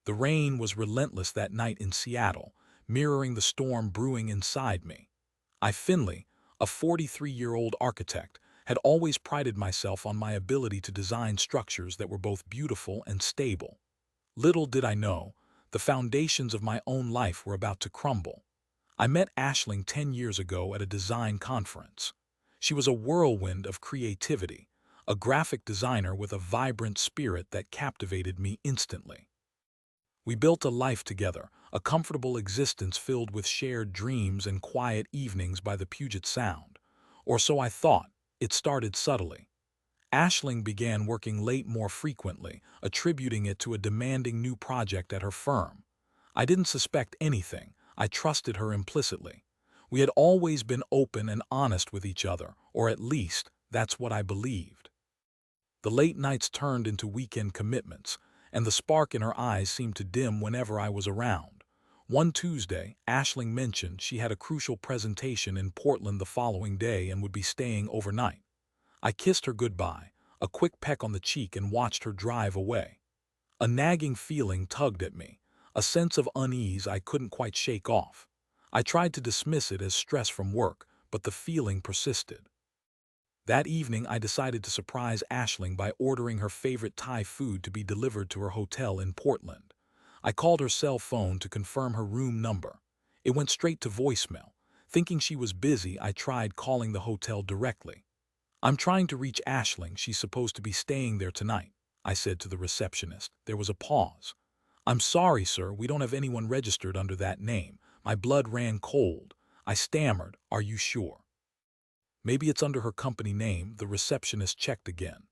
The rain was relentless that night in Seattle, mirroring the storm brewing inside me. Finley, a 43-year-old architect, had always prided myself on my ability to design structures that were both beautiful and stable. Little did I know, the foundations of my own life were about to crumble. I met Aisling 10 years ago at a design conference. She was a whirlwind of creativity, a graphic designer with a vibrant spirit that captivated me instantly. We built a life together, a comfortable existence filled with shared dreams and quiet evenings by the Puget Sound. Or so I thought. It started subtly. Aisling began working late more frequently, attributing it to a demanding new project at her firm. I didn't suspect anything. I trusted her implicitly. We had always been open and honest with each other, or at least, that's what I believed. The late nights turned into weekend commitments, and the spark in her eyes seemed to dim whenever I was around. One Tuesday, Aisling mentioned she had a crucial presentation in Portland the following day and would be staying overnight. I kissed her goodbye, a quick peck on the cheek, and watched her drive away. A nagging feeling tugged at me, a sense of unease I couldn't quite shake off. I tried to dismiss it as stress from work, but the feeling persisted. That evening, I decided to surprise Aisling by ordering her favorite Thai food to be delivered to her hotel in Portland. I called her cell phone to confirm her room number. It went straight to voicemail. Thinking she was busy, I tried calling the hotel directly. "I'm trying to reach Aisling. She's supposed to be staying there tonight," I said to the receptionist. There was a pause. "I'm sorry, sir, we don't have anyone registered under that name." My blood ran cold. I stammered, "Are you sure?" "Maybe it's under her company name." The receptionist checked again.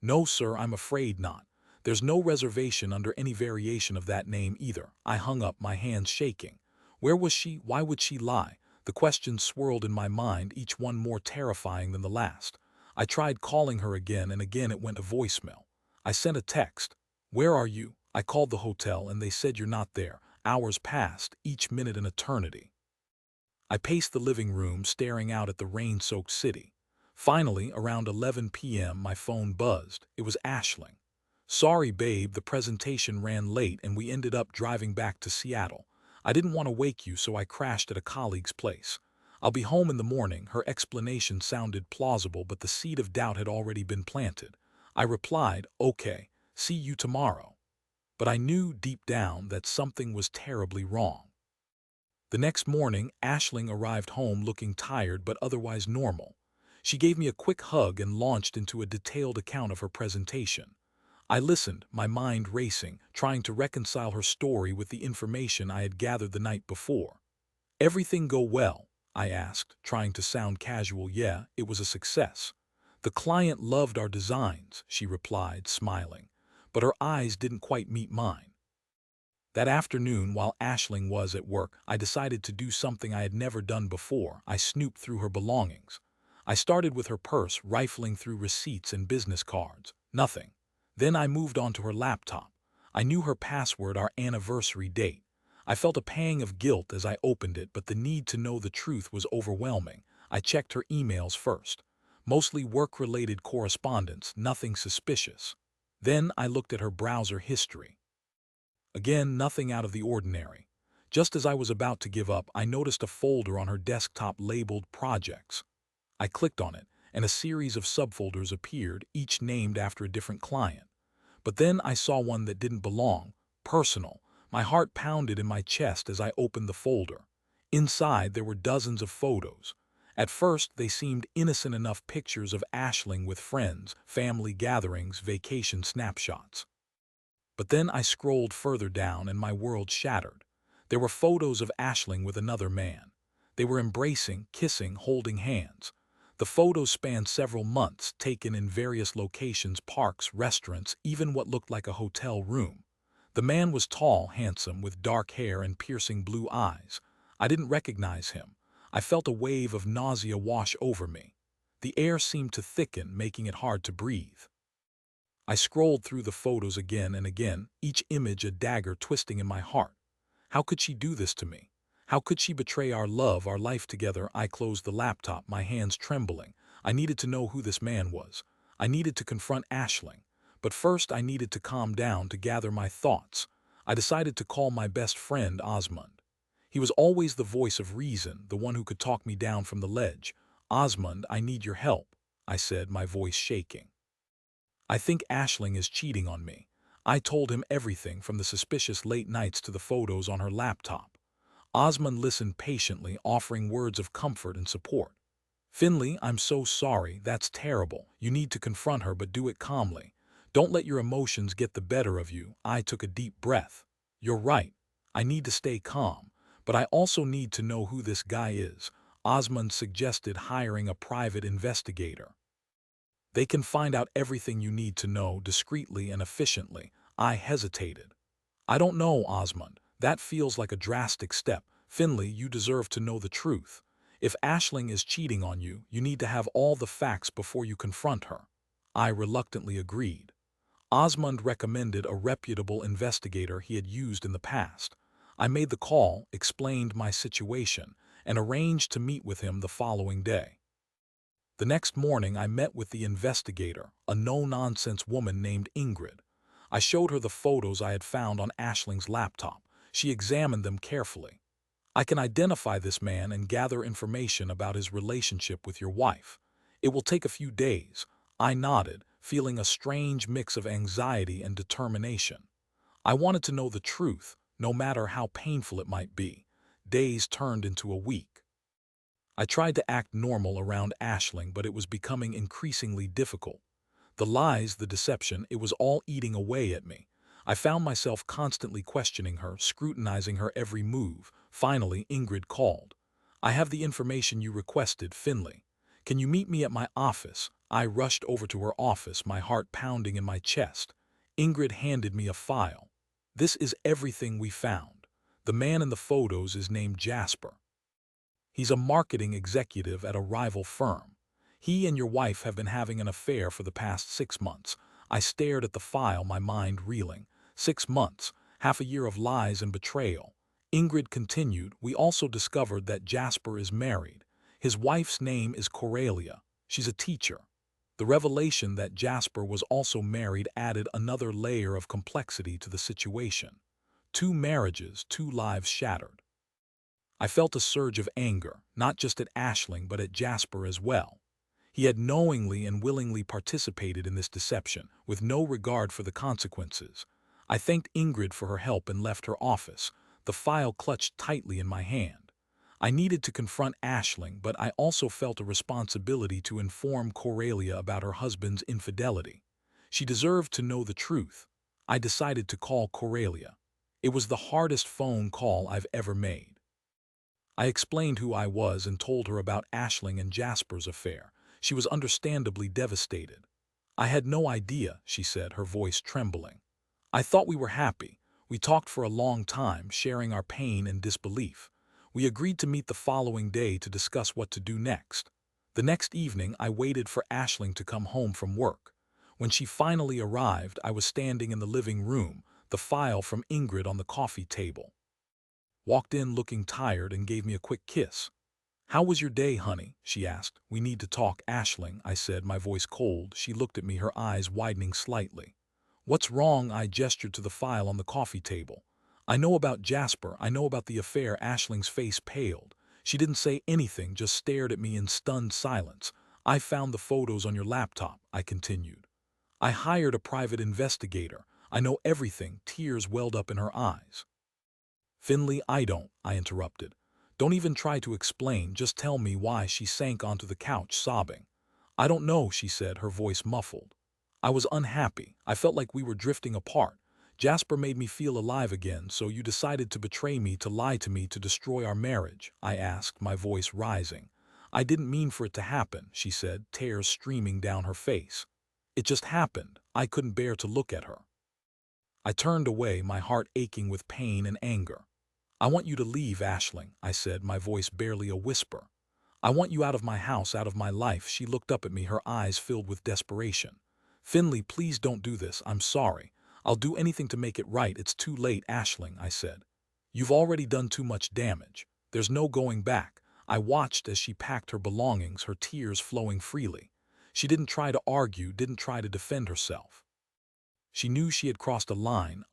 "No, sir, I'm afraid not. There's no reservation under any variation of that name either." I hung up, my hands shaking. Where was she? Why would she lie? The questions swirled in my mind, each one more terrifying than the last. I tried calling her again, and again it went to voicemail. I sent a text. "Where are you?" I called the hotel, and they said, "You're not there." Hours passed, each minute an eternity. I paced the living room, staring out at the rain-soaked city. Finally, around 11 p.m., my phone buzzed. It was Aisling. "Sorry, babe, the presentation ran late and we ended up driving back to Seattle. I didn't want to wake you, so I crashed at a colleague's place. I'll be home in the morning." Her explanation sounded plausible, but the seed of doubt had already been planted. I replied, "Okay, see you tomorrow." But I knew deep down that something was terribly wrong. The next morning, Aisling arrived home looking tired but otherwise normal. She gave me a quick hug and launched into a detailed account of her presentation. I listened, my mind racing, trying to reconcile her story with the information I had gathered the night before. "Everything go well?" I asked, trying to sound casual. "Yeah, it was a success. The client loved our designs," she replied, smiling, but her eyes didn't quite meet mine. That afternoon, while Aisling was at work, I decided to do something I had never done before. I snooped through her belongings. I started with her purse, rifling through receipts and business cards. Nothing. Then I moved on to her laptop. I knew her password, our anniversary date. I felt a pang of guilt as I opened it, but the need to know the truth was overwhelming. I checked her emails first. Mostly work-related correspondence, nothing suspicious. Then I looked at her browser history. Again, nothing out of the ordinary. Just as I was about to give up, I noticed a folder on her desktop labeled Projects. I clicked on it, and a series of subfolders appeared, each named after a different client. But then I saw one that didn't belong: Personal. My heart pounded in my chest as I opened the folder. Inside, there were dozens of photos. At first, they seemed innocent enough: pictures of Aisling with friends, family gatherings, vacation snapshots. But then I scrolled further down and my world shattered. There were photos of Aisling with another man. They were embracing, kissing, holding hands. The photos spanned several months, taken in various locations: parks, restaurants, even what looked like a hotel room. The man was tall, handsome, with dark hair and piercing blue eyes. I didn't recognize him. I felt a wave of nausea wash over me. The air seemed to thicken, making it hard to breathe. I scrolled through the photos again and again, each image a dagger twisting in my heart. How could she do this to me? How could she betray our love, our life together? I closed the laptop, my hands trembling. I needed to know who this man was. I needed to confront Aisling. But first I needed to calm down, to gather my thoughts. I decided to call my best friend Osmond. He was always the voice of reason, the one who could talk me down from the ledge. "Osmond, I need your help," I said, my voice shaking. "I think Aisling is cheating on me." I told him everything from the suspicious late nights to the photos on her laptop. Osmond listened patiently, offering words of comfort and support. "Finley, I'm so sorry. That's terrible. You need to confront her, but do it calmly. Don't let your emotions get the better of you." I took a deep breath. "You're right. I need to stay calm. But I also need to know who this guy is." Osmond suggested hiring a private investigator. "They can find out everything you need to know discreetly and efficiently." I hesitated. "I don't know, Osmond. That feels like a drastic step. Finley, you deserve to know the truth. If Aisling is cheating on you, you need to have all the facts before you confront her." I reluctantly agreed. Osmond recommended a reputable investigator he had used in the past. I made the call, explained my situation, and arranged to meet with him the following day. The next morning I met with the investigator, a no-nonsense woman named Ingrid. I showed her the photos I had found on Aisling's laptop. She examined them carefully. "I can identify this man and gather information about his relationship with your wife. It will take a few days." I nodded, feeling a strange mix of anxiety and determination. I wanted to know the truth, no matter how painful it might be. Days turned into a week. I tried to act normal around Aisling, but it was becoming increasingly difficult. The lies, the deception, it was all eating away at me. I found myself constantly questioning her, scrutinizing her every move. Finally, Ingrid called. "I have the information you requested, Finley. Can you meet me at my office?" I rushed over to her office, my heart pounding in my chest. Ingrid handed me a file. "This is everything we found. The man in the photos is named Jasper. He's a marketing executive at a rival firm. He and your wife have been having an affair for the past 6 months." I stared at the file, my mind reeling. 6 months, half a year of lies and betrayal. Ingrid continued, "We also discovered that Jasper is married. His wife's name is Coralia. She's a teacher." The revelation that Jasper was also married added another layer of complexity to the situation. 2 marriages, 2 lives shattered. I felt a surge of anger, not just at Aisling but at Jasper as well. He had knowingly and willingly participated in this deception, with no regard for the consequences. I thanked Ingrid for her help and left her office, the file clutched tightly in my hand. I needed to confront Aisling, but I also felt a responsibility to inform Coralia about her husband's infidelity. She deserved to know the truth. I decided to call Coralia. It was the hardest phone call I've ever made. I explained who I was and told her about Aisling and Jasper's affair. She was understandably devastated. "I had no idea," she said, her voice trembling. "I thought we were happy. We talked for a long time, sharing our pain and disbelief. We agreed to meet the following day to discuss what to do next." The next evening, I waited for Aisling to come home from work. When she finally arrived, I was standing in the living room, the file from Ingrid on the coffee table. Walked in looking tired and gave me a quick kiss. "How was your day, honey?" she asked. "We need to talk, Aisling," I said, my voice cold. She looked at me, her eyes widening slightly. "What's wrong?" I gestured to the file on the coffee table. "I know about Jasper. I know about the affair." Aisling's face paled. She didn't say anything, just stared at me in stunned silence. "I found the photos on your laptop," I continued. "I hired a private investigator. I know everything." Tears welled up in her eyes. "Finley, I interrupted. "Don't even try to explain, just tell me why." She sank onto the couch, sobbing. "I don't know," she said, her voice muffled. "I was unhappy. I felt like we were drifting apart. Jasper made me feel alive again, so you decided to betray me, to lie to me, to destroy our marriage?" I asked, my voice rising. "I didn't mean for it to happen," she said, tears streaming down her face. "It just happened." I couldn't bear to look at her. I turned away, my heart aching with pain and anger. "I want you to leave, Aisling," I said, my voice barely a whisper. "I want you out of my house, out of my life." She looked up at me, her eyes filled with desperation. "Finley, please don't do this. I'm sorry. I'll do anything to make it right." "It's too late, Aisling," I said. "You've already done too much damage. There's no going back." I watched as she packed her belongings, her tears flowing freely. She didn't try to argue, didn't try to defend herself. She knew she had crossed a line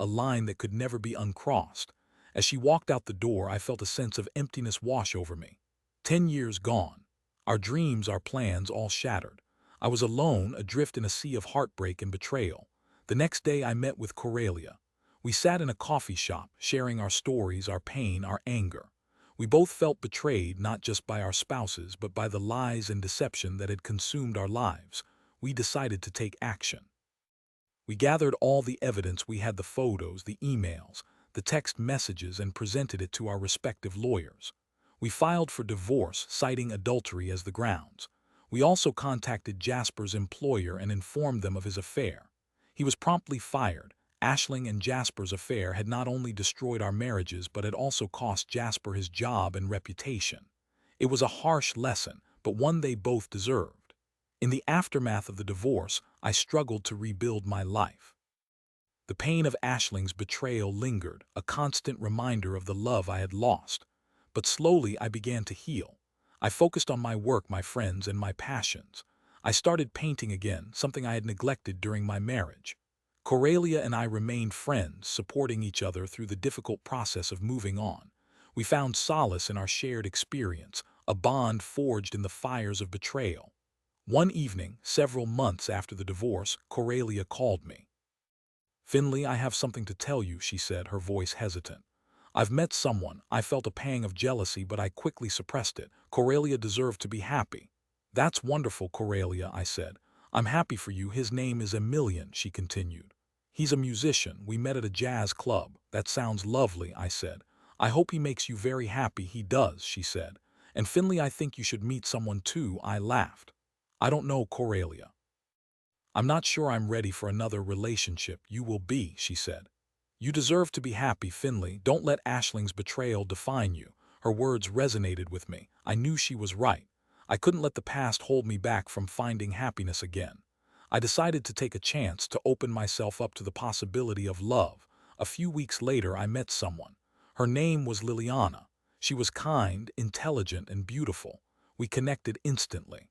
that could never be uncrossed. As she walked out the door, I felt a sense of emptiness wash over me. 10 years gone. Our dreams, our plans, all shattered. I was alone, adrift in a sea of heartbreak and betrayal. The next day I met with Coralia. We sat in a coffee shop, sharing our stories, our pain, our anger. We both felt betrayed, not just by our spouses, but by the lies and deception that had consumed our lives. We decided to take action. We gathered all the evidence. We had the photos, the emails, the text messages, and presented it to our respective lawyers. We filed for divorce, citing adultery as the grounds. We also contacted Jasper's employer and informed them of his affair. He was promptly fired. Aisling and Jasper's affair had not only destroyed our marriages but had also cost Jasper his job and reputation. It was a harsh lesson, but one they both deserved. In the aftermath of the divorce, I struggled to rebuild my life. The pain of Aisling's betrayal lingered, a constant reminder of the love I had lost. But slowly I began to heal. I focused on my work, my friends, and my passions. I started painting again, something I had neglected during my marriage. Coralia and I remained friends, supporting each other through the difficult process of moving on. We found solace in our shared experience, a bond forged in the fires of betrayal. One evening, several months after the divorce, Coralia called me. "Finley, I have something to tell you," she said, her voice hesitant. "I've met someone. I felt a pang of jealousy, but I quickly suppressed it. Coralia deserved to be happy." "That's wonderful, Coralia," I said. "I'm happy for you. His name is Emilian," she continued. "He's a musician. We met at a jazz club." "That sounds lovely," I said. "I hope he makes you very happy." "He does," she said. "And Finley, I think you should meet someone too." I laughed. "I don't know, Coralia. I'm not sure I'm ready for another relationship." "You will be," she said. "You deserve to be happy, Finley. Don't let Aisling's betrayal define you." Her words resonated with me. I knew she was right. I couldn't let the past hold me back from finding happiness again. I decided to take a chance, to open myself up to the possibility of love. A few weeks later, I met someone. Her name was Liliana. She was kind, intelligent, and beautiful. We connected instantly.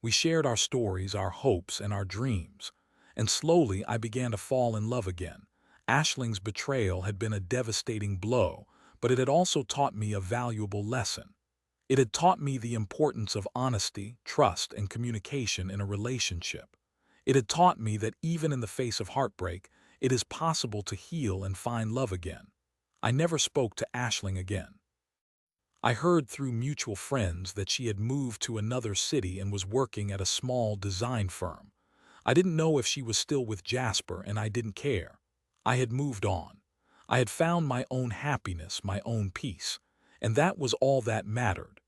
We shared our stories, our hopes, and our dreams. And slowly I began to fall in love again. Aisling's betrayal had been a devastating blow, but it had also taught me a valuable lesson. It had taught me the importance of honesty, trust, and communication in a relationship. It had taught me that even in the face of heartbreak, it is possible to heal and find love again. I never spoke to Aisling again. I heard through mutual friends that she had moved to another city and was working at a small design firm. I didn't know if she was still with Jasper, and I didn't care. I had moved on. I had found my own happiness, my own peace, and that was all that mattered.